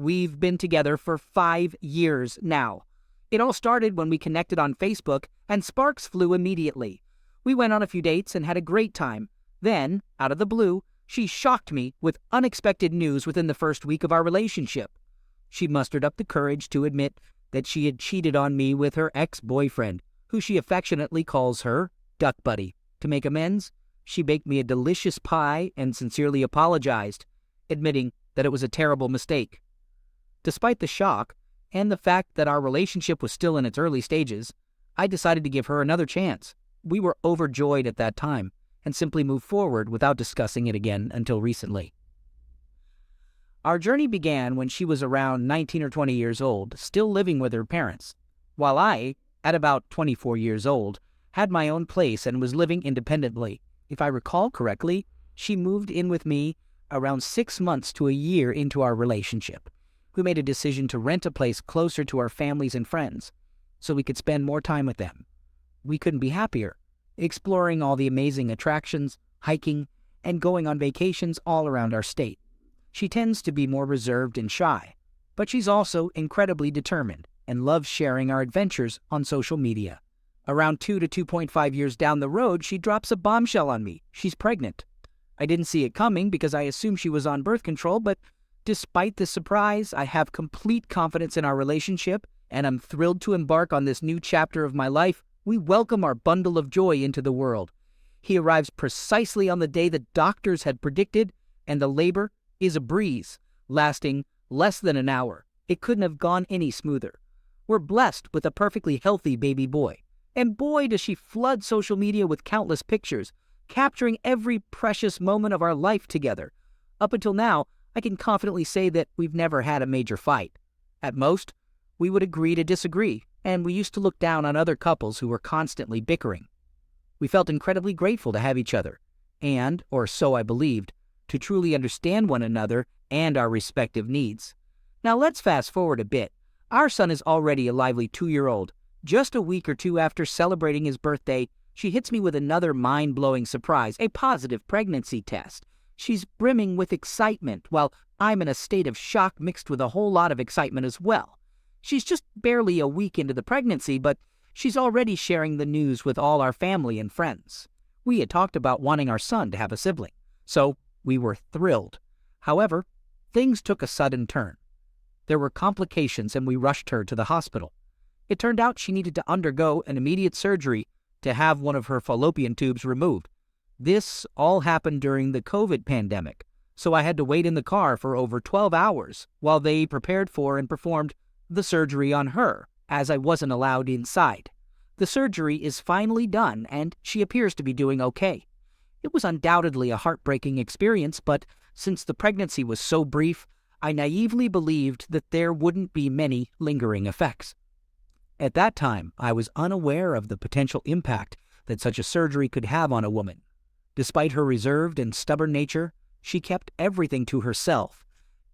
We've been together for 5 years now. It all started when we connected on Facebook, and sparks flew immediately. We went on a few dates and had a great time. Then, out of the blue, she shocked me with unexpected news within the first week of our relationship. She mustered up the courage to admit that she had cheated on me with her ex-boyfriend, who she affectionately calls her duck buddy. To make amends, she baked me a delicious pie and sincerely apologized, admitting that it was a terrible mistake. Despite the shock, and the fact that our relationship was still in its early stages, I decided to give her another chance. We were overjoyed at that time, and simply moved forward without discussing it again until recently. Our journey began when she was around 19 or 20 years old, still living with her parents, while I, at about 24 years old, had my own place and was living independently. If I recall correctly, she moved in with me around 6 months to a year into our relationship. We made a decision to rent a place closer to our families and friends, so we could spend more time with them. We couldn't be happier, exploring all the amazing attractions, hiking, and going on vacations all around our state. She tends to be more reserved and shy, but she's also incredibly determined and loves sharing our adventures on social media. Around 2 to 2.5 years down the road, she drops a bombshell on me. She's pregnant. I didn't see it coming because I assumed she was on birth control, but despite the surprise, I have complete confidence in our relationship, and I'm thrilled to embark on this new chapter of my life. We welcome our bundle of joy into the world. He arrives precisely on the day the doctors had predicted, and the labor is a breeze, lasting less than an hour. It couldn't have gone any smoother. We're blessed with a perfectly healthy baby boy. And boy, does she flood social media with countless pictures, capturing every precious moment of our life together. Up until now, I can confidently say that we've never had a major fight. At most, we would agree to disagree, and we used to look down on other couples who were constantly bickering. We felt incredibly grateful to have each other, and, or so I believed, to truly understand one another and our respective needs. Now let's fast forward a bit. Our son is already a lively 2-year-old. Just a week or two after celebrating his birthday, she hits me with another mind-blowing surprise, a positive pregnancy test. She's brimming with excitement, while I'm in a state of shock mixed with a whole lot of excitement as well. She's just barely a week into the pregnancy, but she's already sharing the news with all our family and friends. We had talked about wanting our son to have a sibling, so we were thrilled. However, things took a sudden turn. There were complications and we rushed her to the hospital. It turned out she needed to undergo an immediate surgery to have one of her fallopian tubes removed. This all happened during the COVID pandemic, so I had to wait in the car for over 12 hours while they prepared for and performed the surgery on her, as I wasn't allowed inside. The surgery is finally done, and she appears to be doing okay. It was undoubtedly a heartbreaking experience, but since the pregnancy was so brief, I naively believed that there wouldn't be many lingering effects. At that time, I was unaware of the potential impact that such a surgery could have on a woman. Despite her reserved and stubborn nature, she kept everything to herself,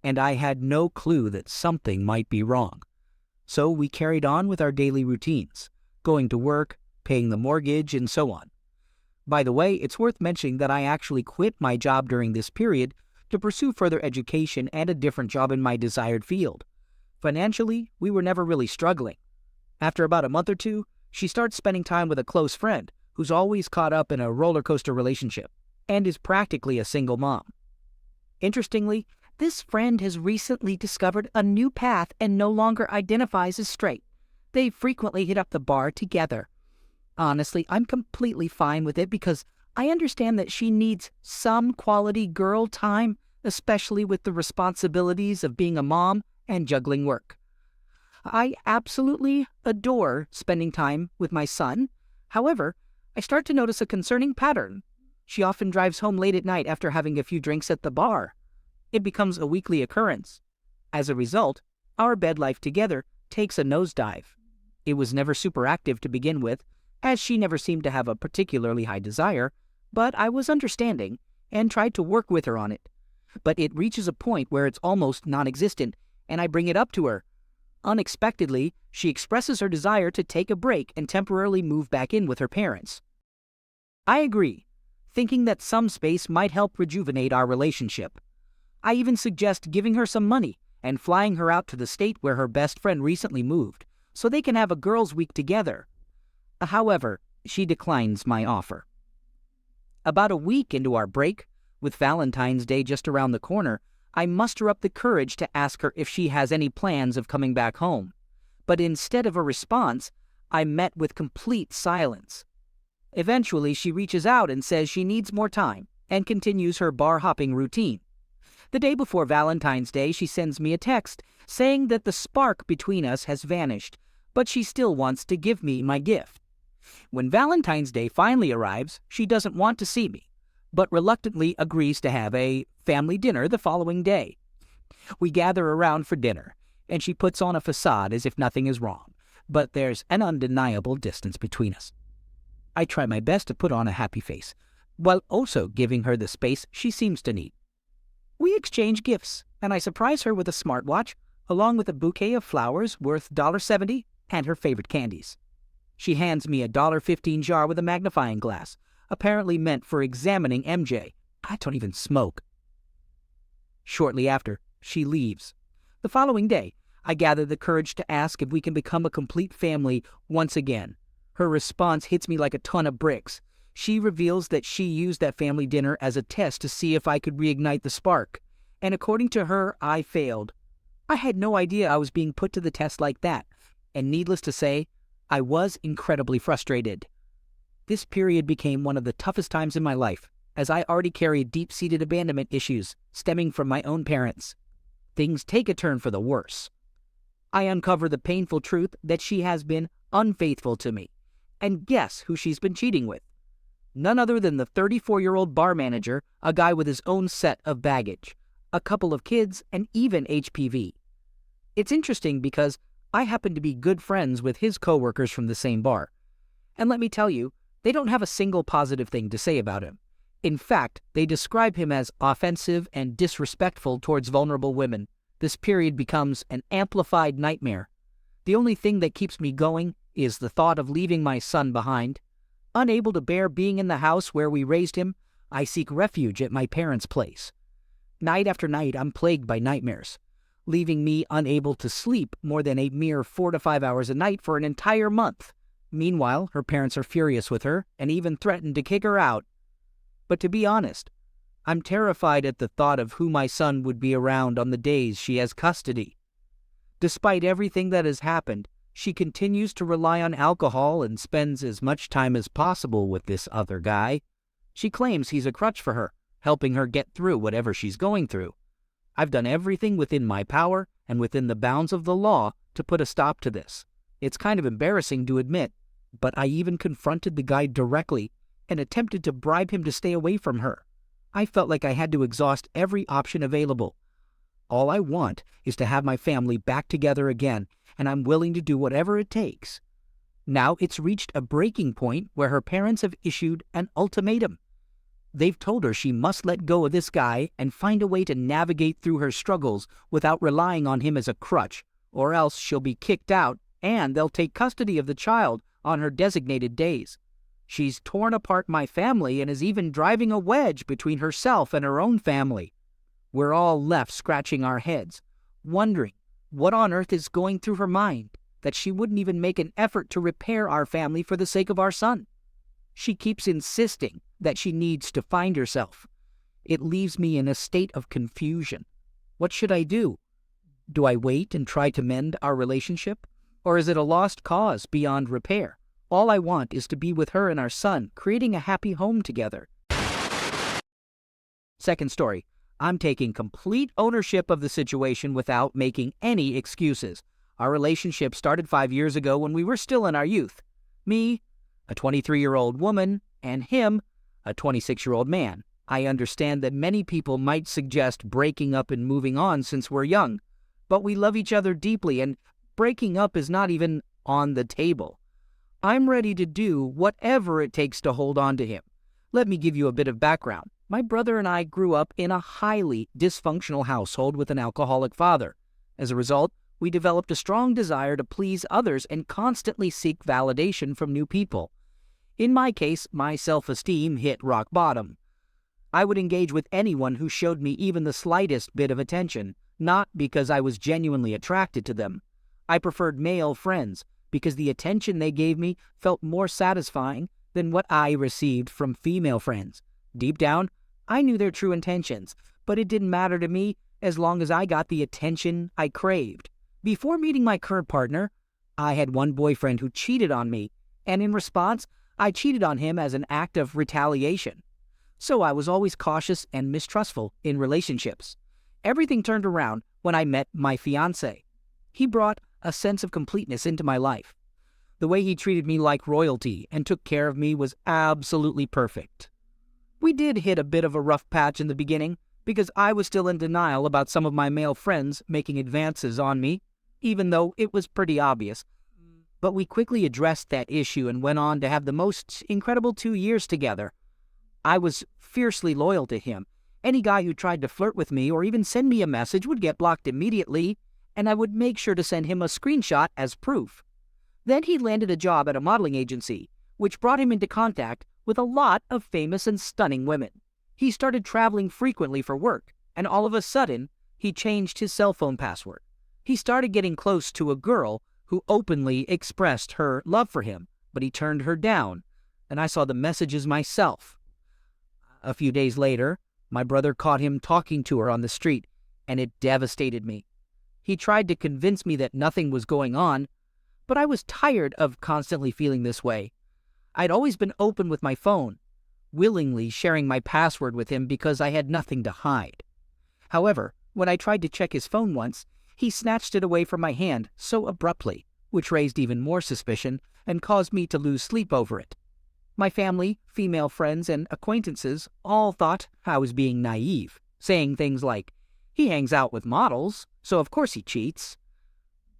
and I had no clue that something might be wrong. So we carried on with our daily routines, going to work, paying the mortgage, and so on. By the way, it's worth mentioning that I actually quit my job during this period to pursue further education and a different job in my desired field. Financially, we were never really struggling. After about a month or two, she starts spending time with a close friend who's always caught up in a roller coaster relationship and is practically a single mom. Interestingly, this friend has recently discovered a new path and no longer identifies as straight. They frequently hit up the bar together. Honestly, I'm completely fine with it because I understand that she needs some quality girl time, especially with the responsibilities of being a mom and juggling work. I absolutely adore spending time with my son. However, I start to notice a concerning pattern. She often drives home late at night after having a few drinks at the bar. It becomes a weekly occurrence. As a result, our bed life together takes a nosedive. It was never super active to begin with, as she never seemed to have a particularly high desire, but I was understanding and tried to work with her on it. But it reaches a point where it's almost non-existent, and I bring it up to her. Unexpectedly, she expresses her desire to take a break and temporarily move back in with her parents. I agree, thinking that some space might help rejuvenate our relationship. I even suggest giving her some money and flying her out to the state where her best friend recently moved, so they can have a girls' week together. However, she declines my offer. About a week into our break, with Valentine's Day just around the corner, I muster up the courage to ask her if she has any plans of coming back home. But instead of a response, I met with complete silence. Eventually, she reaches out and says she needs more time and continues her bar-hopping routine. The day before Valentine's Day, she sends me a text saying that the spark between us has vanished, but she still wants to give me my gift. When Valentine's Day finally arrives, she doesn't want to see me, but reluctantly agrees to have a family dinner the following day. We gather around for dinner, and she puts on a facade as if nothing is wrong, but there's an undeniable distance between us. I try my best to put on a happy face, while also giving her the space she seems to need. We exchange gifts, and I surprise her with a smartwatch, along with a bouquet of flowers worth $1.70 and her favorite candies. She hands me a $1.15 jar with a magnifying glass, apparently meant for examining MJ. I don't even smoke. Shortly after, she leaves. The following day, I gather the courage to ask if we can become a complete family once again. Her response hits me like a ton of bricks. She reveals that she used that family dinner as a test to see if I could reignite the spark. And according to her, I failed. I had no idea I was being put to the test like that. And needless to say, I was incredibly frustrated. This period became one of the toughest times in my life, as I already carried deep-seated abandonment issues stemming from my own parents. Things take a turn for the worse. I uncover the painful truth that she has been unfaithful to me. And guess who she's been cheating with? None other than the 34-year-old bar manager, a guy with his own set of baggage, a couple of kids, and even HPV. It's interesting because I happen to be good friends with his coworkers from the same bar. And let me tell you, they don't have a single positive thing to say about him. In fact, they describe him as offensive and disrespectful towards vulnerable women. This period becomes an amplified nightmare. The only thing that keeps me going is the thought of leaving my son behind. Unable to bear being in the house where we raised him, I seek refuge at my parents' place. Night after night, I'm plagued by nightmares, leaving me unable to sleep more than a mere 4 to 5 hours a night for an entire month. Meanwhile, her parents are furious with her and even threaten to kick her out. But to be honest, I'm terrified at the thought of who my son would be around on the days she has custody. Despite everything that has happened, she continues to rely on alcohol and spends as much time as possible with this other guy. She claims he's a crutch for her, helping her get through whatever she's going through. I've done everything within my power and within the bounds of the law to put a stop to this. It's kind of embarrassing to admit, but I even confronted the guy directly and attempted to bribe him to stay away from her. I felt like I had to exhaust every option available. All I want is to have my family back together again, and I'm willing to do whatever it takes. Now it's reached a breaking point where her parents have issued an ultimatum. They've told her she must let go of this guy and find a way to navigate through her struggles without relying on him as a crutch, or else she'll be kicked out and they'll take custody of the child on her designated days. She's torn apart my family and is even driving a wedge between herself and her own family. We're all left scratching our heads, wondering what on earth is going through her mind that she wouldn't even make an effort to repair our family for the sake of our son. She keeps insisting that she needs to find herself. It leaves me in a state of confusion. What should I do? Do I wait and try to mend our relationship? Or is it a lost cause beyond repair? All I want is to be with her and our son, creating a happy home together. Second story. I'm taking complete ownership of the situation without making any excuses. Our relationship started 5 years ago when we were still in our youth. Me, a 23-year-old woman, and him, a 26-year-old man. I understand that many people might suggest breaking up and moving on since we're young, but we love each other deeply, and breaking up is not even on the table. I'm ready to do whatever it takes to hold on to him. Let me give you a bit of background. My brother and I grew up in a highly dysfunctional household with an alcoholic father. As a result, we developed a strong desire to please others and constantly seek validation from new people. In my case, my self-esteem hit rock bottom. I would engage with anyone who showed me even the slightest bit of attention, not because I was genuinely attracted to them. I preferred male friends because the attention they gave me felt more satisfying than what I received from female friends. Deep down, I knew their true intentions, but it didn't matter to me as long as I got the attention I craved. Before meeting my current partner, I had one boyfriend who cheated on me, and in response, I cheated on him as an act of retaliation. So I was always cautious and mistrustful in relationships. Everything turned around when I met my fiancé. He brought a sense of completeness into my life. The way he treated me like royalty and took care of me was absolutely perfect. We did hit a bit of a rough patch in the beginning because I was still in denial about some of my male friends making advances on me, even though it was pretty obvious. But we quickly addressed that issue and went on to have the most incredible 2 years together. I was fiercely loyal to him. Any guy who tried to flirt with me or even send me a message would get blocked immediately, and I would make sure to send him a screenshot as proof. Then he landed a job at a modeling agency, which brought him into contact with a lot of famous and stunning women. He started traveling frequently for work, and all of a sudden, he changed his cell phone password. He started getting close to a girl who openly expressed her love for him, but he turned her down, and I saw the messages myself. A few days later, my brother caught him talking to her on the street, and it devastated me. He tried to convince me that nothing was going on, but I was tired of constantly feeling this way. I'd always been open with my phone, willingly sharing my password with him because I had nothing to hide. However, when I tried to check his phone once, he snatched it away from my hand so abruptly, which raised even more suspicion and caused me to lose sleep over it. My family, female friends, and acquaintances all thought I was being naive, saying things like, "He hangs out with models, so of course he cheats."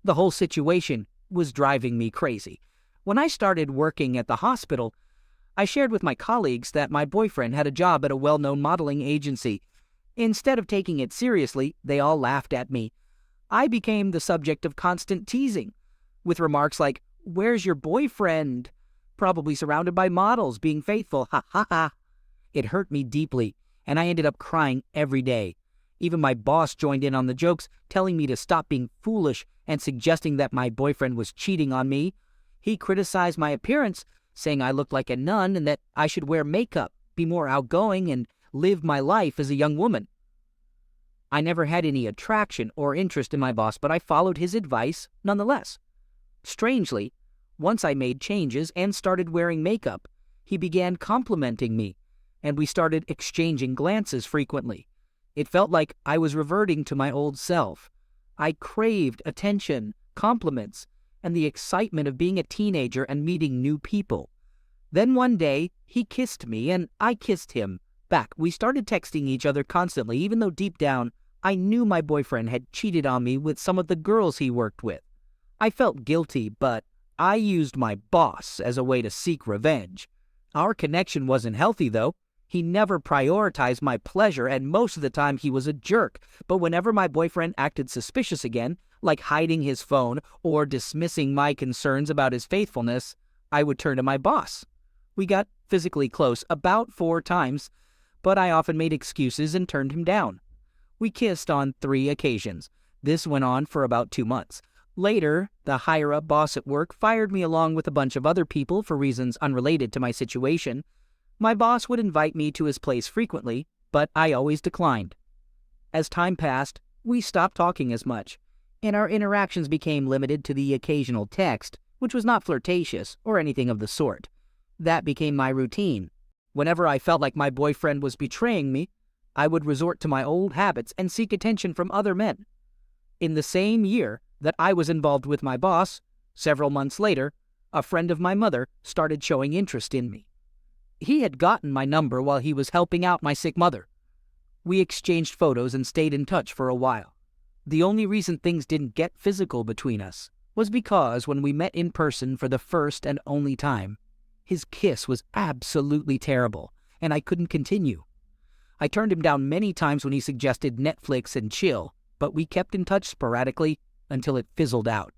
The whole situation was driving me crazy. When I started working at the hospital, I shared with my colleagues that my boyfriend had a job at a well-known modeling agency. Instead of taking it seriously, they all laughed at me. I became the subject of constant teasing, with remarks like, "Where's your boyfriend? Probably surrounded by models, being faithful, ha ha ha." It hurt me deeply, and I ended up crying every day. Even my boss joined in on the jokes, telling me to stop being foolish and suggesting that my boyfriend was cheating on me. He criticized my appearance, saying I looked like a nun and that I should wear makeup, be more outgoing, and live my life as a young woman. I never had any attraction or interest in my boss, but I followed his advice nonetheless. Strangely, once I made changes and started wearing makeup, he began complimenting me, and we started exchanging glances frequently. It felt like I was reverting to my old self. I craved attention, compliments, and the excitement of being a teenager and meeting new people. Then one day, he kissed me and I kissed him back. We started texting each other constantly, even though deep down, I knew my boyfriend had cheated on me with some of the girls he worked with. I felt guilty, but I used my boss as a way to seek revenge. Our connection wasn't healthy, though. He never prioritized my pleasure, and most of the time he was a jerk. But whenever my boyfriend acted suspicious again, like hiding his phone or dismissing my concerns about his faithfulness, I would turn to my boss. We got physically close about 4 times, but I often made excuses and turned him down. We kissed on 3 occasions. This went on for about 2 months. Later, the higher-up boss at work fired me along with a bunch of other people for reasons unrelated to my situation. My boss would invite me to his place frequently, but I always declined. As time passed, we stopped talking as much, and our interactions became limited to the occasional text, which was not flirtatious or anything of the sort. That became my routine. Whenever I felt like my boyfriend was betraying me, I would resort to my old habits and seek attention from other men. In the same year that I was involved with my boss, several months later, a friend of my mother started showing interest in me. He had gotten my number while he was helping out my sick mother. We exchanged photos and stayed in touch for a while. The only reason things didn't get physical between us was because when we met in person for the first and only time, his kiss was absolutely terrible, and I couldn't continue. I turned him down many times when he suggested Netflix and chill, but we kept in touch sporadically until it fizzled out.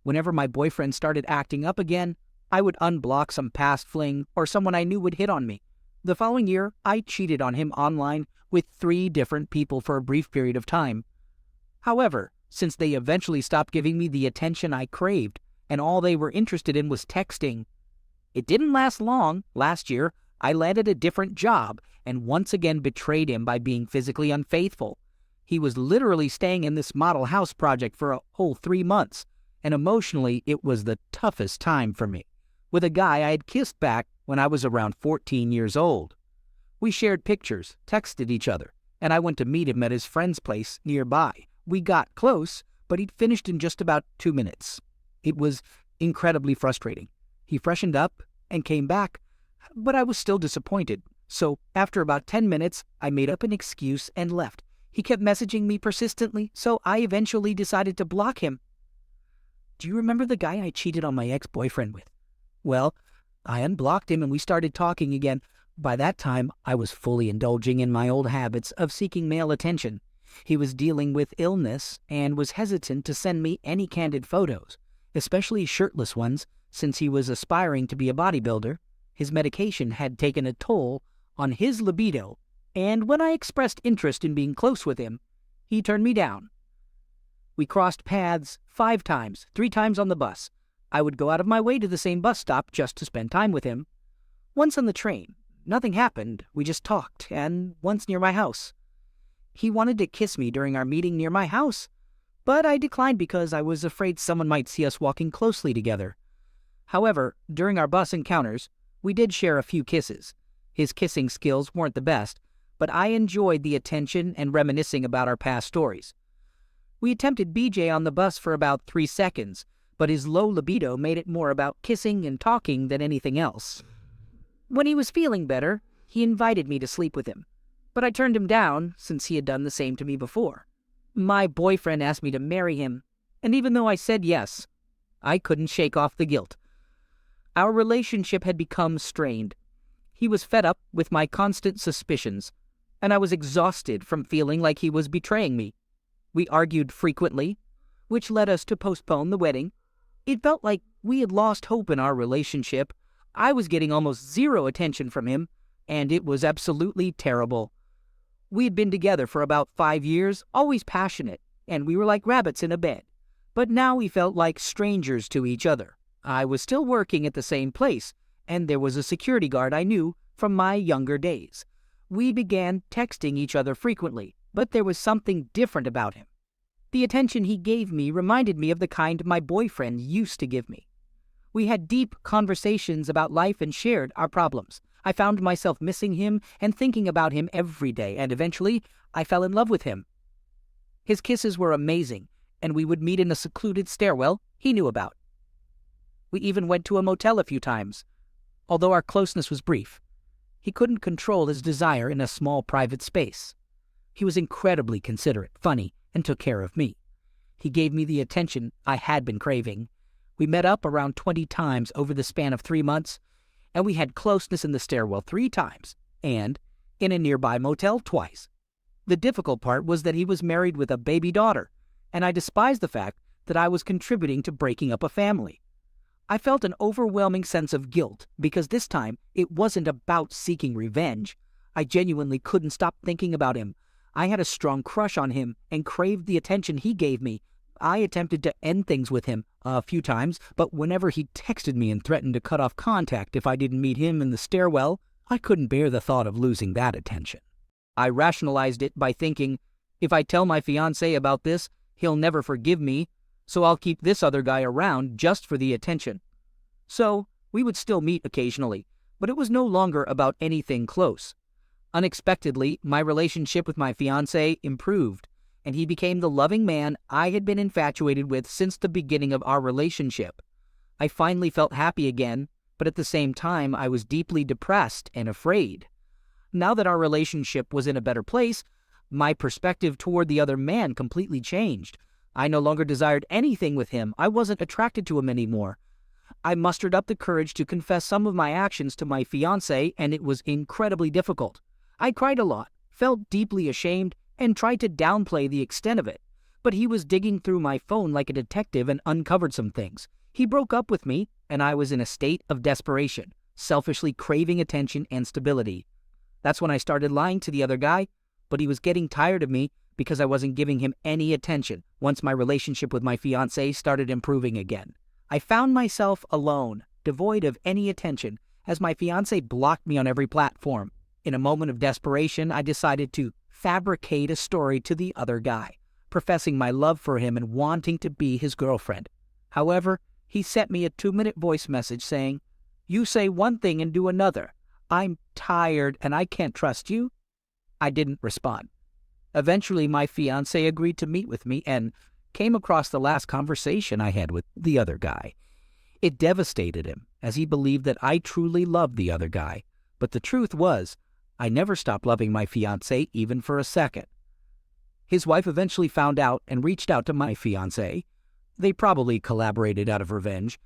Whenever my boyfriend started acting up again, I would unblock some past fling or someone I knew would hit on me. The following year, I cheated on him online with 3 different people for a brief period of time. However, since they eventually stopped giving me the attention I craved, and all they were interested in was texting, it didn't last long. Last year, I landed a different job and once again betrayed him by being physically unfaithful. He was literally staying in this model house project for a whole 3 months, and emotionally, it was the toughest time for me, with a guy I had kissed back when I was around 14 years old. We shared pictures, texted each other, and I went to meet him at his friend's place nearby. We got close, but he'd finished in just about 2 minutes. It was incredibly frustrating. He freshened up and came back, but I was still disappointed. So after about 10 minutes, I made up an excuse and left. He kept messaging me persistently, so I eventually decided to block him. Do you remember the guy I cheated on my ex-boyfriend with? Well, I unblocked him and we started talking again. By that time, I was fully indulging in my old habits of seeking male attention. He was dealing with illness and was hesitant to send me any candid photos, especially shirtless ones, since he was aspiring to be a bodybuilder. His medication had taken a toll on his libido, and when I expressed interest in being close with him, he turned me down. We crossed paths 5 times, 3 times on the bus. I would go out of my way to the same bus stop just to spend time with him. Once on the train, nothing happened. We just talked, and once near my house. He wanted to kiss me during our meeting near my house, but I declined because I was afraid someone might see us walking closely together. However, during our bus encounters, we did share a few kisses. His kissing skills weren't the best, but I enjoyed the attention and reminiscing about our past stories. We attempted BJ on the bus for about 3 seconds, but his low libido made it more about kissing and talking than anything else. When he was feeling better, he invited me to sleep with him, but I turned him down since he had done the same to me before. My boyfriend asked me to marry him, and even though I said yes, I couldn't shake off the guilt. Our relationship had become strained. He was fed up with my constant suspicions, and I was exhausted from feeling like he was betraying me. We argued frequently, which led us to postpone the wedding. It felt like we had lost hope in our relationship. I was getting almost zero attention from him, and it was absolutely terrible. We had been together for about 5 years, always passionate, and we were like rabbits in a bed. But now we felt like strangers to each other. I was still working at the same place, and there was a security guard I knew from my younger days. We began texting each other frequently, but there was something different about him. The attention he gave me reminded me of the kind my boyfriend used to give me. We had deep conversations about life and shared our problems. I found myself missing him and thinking about him every day, and eventually I fell in love with him. His kisses were amazing, and we would meet in a secluded stairwell he knew about. We even went to a motel a few times. Although our closeness was brief, he couldn't control his desire in a small private space. He was incredibly considerate, funny, and took care of me. He gave me the attention I had been craving. We met up around 20 times over the span of 3 months, and we had closeness in the stairwell 3 times, and in a nearby motel twice. The difficult part was that he was married with a baby daughter, and I despised the fact that I was contributing to breaking up a family. I felt an overwhelming sense of guilt because this time it wasn't about seeking revenge. I genuinely couldn't stop thinking about him. I had a strong crush on him and craved the attention he gave me. I attempted to end things with him a few times, but whenever he texted me and threatened to cut off contact if I didn't meet him in the stairwell, I couldn't bear the thought of losing that attention. I rationalized it by thinking, if I tell my fiancé about this, he'll never forgive me, so I'll keep this other guy around just for the attention. So, we would still meet occasionally, but it was no longer about anything close. Unexpectedly, my relationship with my fiancé improved, and he became the loving man I had been infatuated with since the beginning of our relationship. I finally felt happy again, but at the same time I was deeply depressed and afraid. Now that our relationship was in a better place, my perspective toward the other man completely changed. I no longer desired anything with him. I wasn't attracted to him anymore. I mustered up the courage to confess some of my actions to my fiancé, and it was incredibly difficult. I cried a lot, felt deeply ashamed, and tried to downplay the extent of it. But he was digging through my phone like a detective and uncovered some things. He broke up with me, and I was in a state of desperation, selfishly craving attention and stability. That's when I started lying to the other guy, but he was getting tired of me because I wasn't giving him any attention once my relationship with my fiancé started improving again. I found myself alone, devoid of any attention, as my fiancé blocked me on every platform. In a moment of desperation, I decided to fabricate a story to the other guy, professing my love for him and wanting to be his girlfriend. However, he sent me a 2-minute voice message saying, "You say one thing and do another. I'm tired and I can't trust you." I didn't respond. Eventually, my fiancé agreed to meet with me and came across the last conversation I had with the other guy. It devastated him, as he believed that I truly loved the other guy. But the truth was, I never stopped loving my fiancé even for a second. His wife eventually found out and reached out to my fiancé. They probably collaborated out of revenge,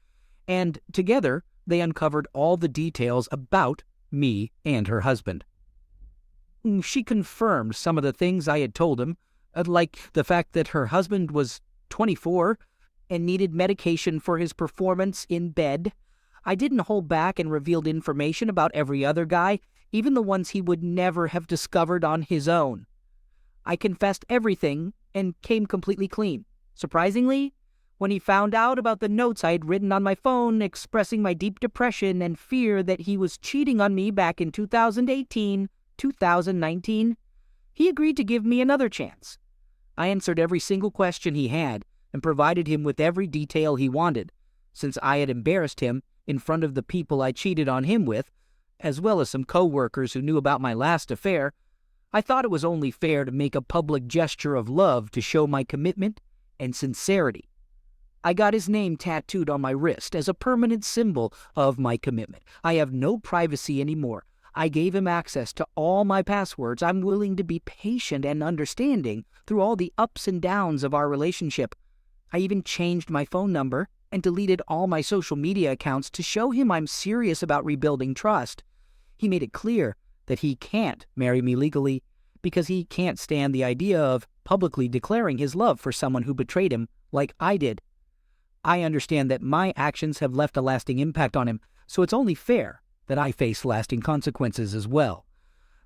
and together they uncovered all the details about me and her husband. She confirmed some of the things I had told him, like the fact that her husband was 24 and needed medication for his performance in bed. I didn't hold back and revealed information about every other guy, even the ones he would never have discovered on his own. I confessed everything and came completely clean. Surprisingly, when he found out about the notes I had written on my phone expressing my deep depression and fear that he was cheating on me back in 2018, 2019, he agreed to give me another chance. I answered every single question he had and provided him with every detail he wanted, since I had embarrassed him in front of the people I cheated on him with, as well as some co-workers who knew about my last affair. I thought it was only fair to make a public gesture of love to show my commitment and sincerity. I got his name tattooed on my wrist as a permanent symbol of my commitment. I have no privacy anymore. I gave him access to all my passwords. I'm willing to be patient and understanding through all the ups and downs of our relationship. I even changed my phone number and deleted all my social media accounts to show him I'm serious about rebuilding trust. He made it clear that he can't marry me legally because he can't stand the idea of publicly declaring his love for someone who betrayed him like I did. I understand that my actions have left a lasting impact on him, so it's only fair that I face lasting consequences as well.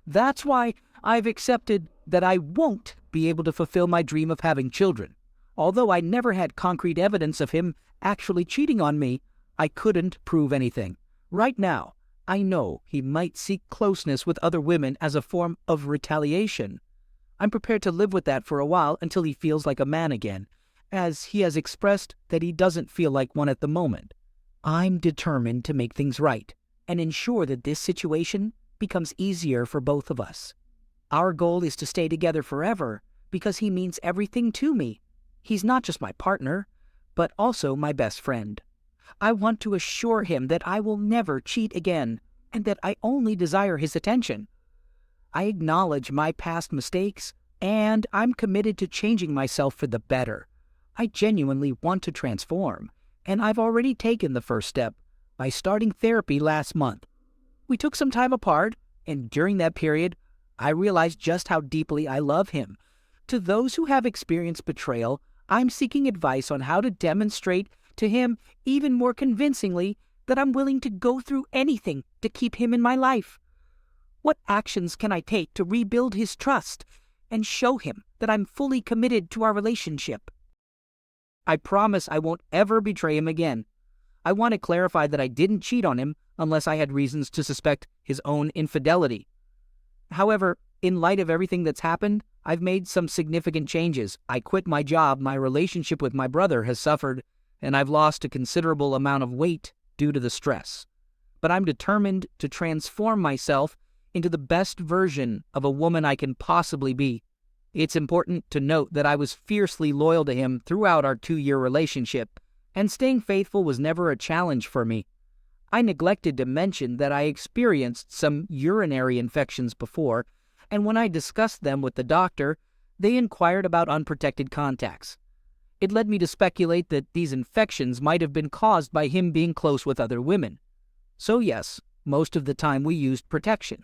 That's why I've accepted that I won't be able to fulfill my dream of having children. Although I never had concrete evidence of him actually cheating on me, I couldn't prove anything. Right now, I know he might seek closeness with other women as a form of retaliation. I'm prepared to live with that for a while until he feels like a man again, as he has expressed that he doesn't feel like one at the moment. I'm determined to make things right and ensure that this situation becomes easier for both of us. Our goal is to stay together forever because he means everything to me. He's not just my partner, but also my best friend. I want to assure him that I will never cheat again and that I only desire his attention. I acknowledge my past mistakes and I'm committed to changing myself for the better. I genuinely want to transform, and I've already taken the first step by starting therapy last month. We took some time apart, and during that period, I realized just how deeply I love him. To those who have experienced betrayal, I'm seeking advice on how to demonstrate to him even more convincingly that I'm willing to go through anything to keep him in my life. What actions can I take to rebuild his trust and show him that I'm fully committed to our relationship? I promise I won't ever betray him again. I want to clarify that I didn't cheat on him unless I had reasons to suspect his own infidelity. However, in light of everything that's happened, I've made some significant changes. I quit my job, my relationship with my brother has suffered, and I've lost a considerable amount of weight due to the stress. But I'm determined to transform myself into the best version of a woman I can possibly be. It's important to note that I was fiercely loyal to him throughout our 2-year relationship, and staying faithful was never a challenge for me. I neglected to mention that I experienced some urinary infections before, and when I discussed them with the doctor, they inquired about unprotected contacts. It led me to speculate that these infections might have been caused by him being close with other women. So yes, most of the time we used protection.